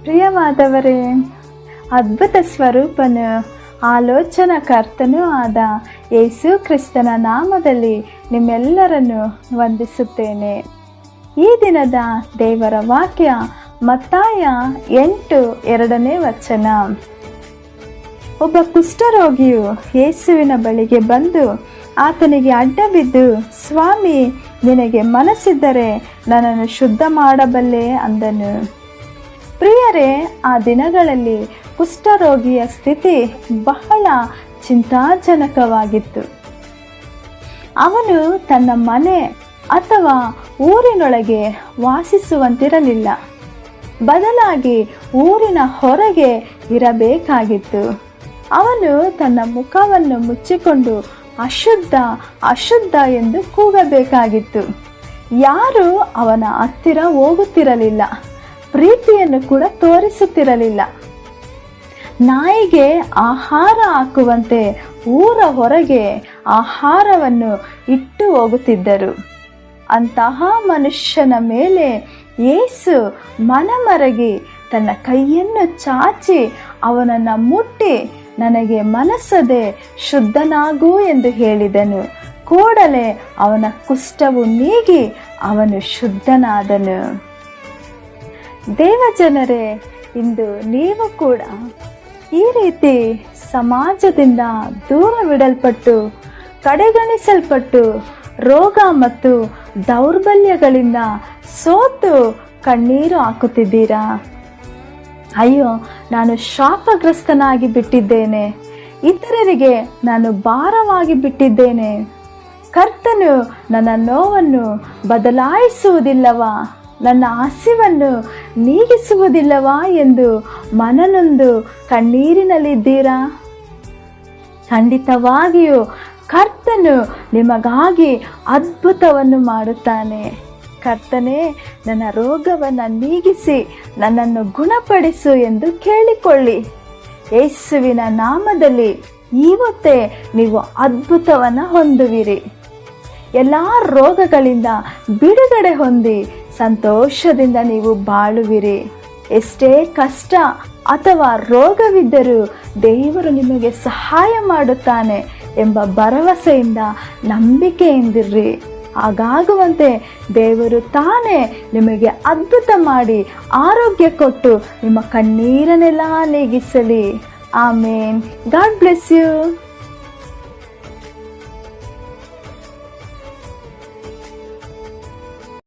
ಪ್ರಿಯವಾದವರೇ, ಅದ್ಭುತ ಸ್ವರೂಪನು ಆಲೋಚನಾ ಕರ್ತನೂ ಆದ ಯೇಸು ಕ್ರಿಸ್ತನ ನಾಮದಲ್ಲಿ ನಿಮ್ಮೆಲ್ಲರನ್ನು ವಂದಿಸುತ್ತೇನೆ. ಈ ದಿನದ ದೇವರ ವಾಕ್ಯ ಮತ್ತಾಯ 8:2. ಒಬ್ಬ ಕುಷ್ಠರೋಗಿಯು ಯೇಸುವಿನ ಬಳಿಗೆ ಬಂದು ಆತನಿಗೆ ಅಡ್ಡ ಬಿದ್ದು, ಸ್ವಾಮಿ, ನಿನಗೆ ಮನಸ್ಸಿದ್ದರೆ ನನ್ನನ್ನು ಶುದ್ಧ ಮಾಡಬಲ್ಲೆ ಅಂದನು. ಪ್ರಿಯರೇ, ಆ ದಿನಗಳಲ್ಲಿ ಕುಷ್ಠರೋಗಿಯ ಸ್ಥಿತಿ ಬಹಳ ಚಿಂತಾಜನಕವಾಗಿತ್ತು. ಅವನು ತನ್ನ ಮನೆ ಅಥವಾ ಊರಿನೊಳಗೆ ವಾಸಿಸುವಂತಿರಲಿಲ್ಲ, ಬದಲಾಗಿ ಊರಿನ ಹೊರಗೆ ಇರಬೇಕಾಗಿತ್ತು. ಅವನು ತನ್ನ ಮುಖವನ್ನು ಮುಚ್ಚಿಕೊಂಡು ಅಶುದ್ಧ ಅಶುದ್ಧ ಎಂದು ಕೂಗಬೇಕಾಗಿತ್ತು. ಯಾರೂ ಅವನ ಹತ್ತಿರ ಹೋಗುತ್ತಿರಲಿಲ್ಲ, ಪ್ರೀತಿಯನ್ನು ಕೂಡ ತೋರಿಸುತ್ತಿರಲಿಲ್ಲ. ನಾಯಿಗೆ ಆಹಾರ ಹಾಕುವಂತೆ ಊರ ಹೊರಗೆ ಆಹಾರವನ್ನು ಇಟ್ಟು ಹೋಗುತ್ತಿದ್ದರು. ಅಂತಹ ಮನುಷ್ಯನ ಮೇಲೆ ಯೇಸು ಮನಮರಗಿ ತನ್ನ ಕೈಯನ್ನು ಚಾಚಿ ಅವನನ್ನು ಮುಟ್ಟಿ, ನನಗೆ ಮನಸ್ಸದೆ ಶುದ್ಧನಾಗು ಎಂದು ಹೇಳಿದನು. ಕೂಡಲೇ ಅವನ ಕುಷ್ಠವು ನೀಗಿ ಅವನು ಶುದ್ಧನಾದನು. ದೇವಜನರೇ, ಇಂದು ನೀವು ಕೂಡ ಈ ರೀತಿ ಸಮಾಜದಿಂದ ದೂರವಿಡಲ್ಪಟ್ಟು ಕಡೆಗಣಿಸಲ್ಪಟ್ಟು ರೋಗ ಮತ್ತು ದೌರ್ಬಲ್ಯಗಳಿಂದ ಸೋತು ಕಣ್ಣೀರು ಹಾಕುತ್ತಿದ್ದೀರಾ? ಅಯ್ಯೋ, ನಾನು ಶಾಪಗ್ರಸ್ತನಾಗಿ ಬಿಟ್ಟಿದ್ದೇನೆ, ಇತರರಿಗೆ ನಾನು ಭಾರವಾಗಿ ಬಿಟ್ಟಿದ್ದೇನೆ, ಕರ್ತನು ನನ್ನ ನೋವನ್ನು ಬದಲಾಯಿಸುವುದಿಲ್ಲವಾ, ನನ್ನ ಹಸಿವನ್ನು ನೀಗಿಸುವುದಿಲ್ಲವಾ ಎಂದು ಮನನೊಂದು ಕಣ್ಣೀರಿನಲ್ಲಿದ್ದೀರಾ? ಖಂಡಿತವಾಗಿಯೂ ಕರ್ತನು ನಿಮಗಾಗಿ ಅದ್ಭುತವನ್ನು ಮಾಡುತ್ತಾನೆ. ಕರ್ತನೇ, ನನ್ನ ರೋಗವನ್ನು ನೀಗಿಸಿ ನನ್ನನ್ನು ಗುಣಪಡಿಸು ಎಂದು ಕೇಳಿಕೊಳ್ಳಿ. ಯೇಸುವಿನ ನಾಮದಲ್ಲಿ ಇವತ್ತೇ ನೀವು ಅದ್ಭುತವನ್ನು ಹೊಂದುವಿರಿ. ಎಲ್ಲ ರೋಗಗಳಿಂದ ಬಿಡುಗಡೆ ಹೊಂದಿ ಸಂತೋಷದಿಂದ ನೀವು ಬಾಳುವಿರಿ. ಎಷ್ಟೇ ಕಷ್ಟ ಅಥವಾ ರೋಗವಿದ್ದರೂ ದೇವರು ನಿಮಗೆ ಸಹಾಯ ಮಾಡುತ್ತಾನೆ ಎಂಬ ಭರವಸೆಯಿಂದ ನಂಬಿಕೆಯಿಂದಿರ್ರಿ. ಹಾಗಾಗುವಂತೆ ದೇವರು ತಾನೇ ನಿಮಗೆ ಅದ್ಭುತ ಮಾಡಿ ಆರೋಗ್ಯ ಕೊಟ್ಟು ನಿಮ್ಮ ಕಣ್ಣೀರನ್ನೆಲ್ಲ ನೀಗಿಸಲಿ. ಆಮೇನ್. God bless you.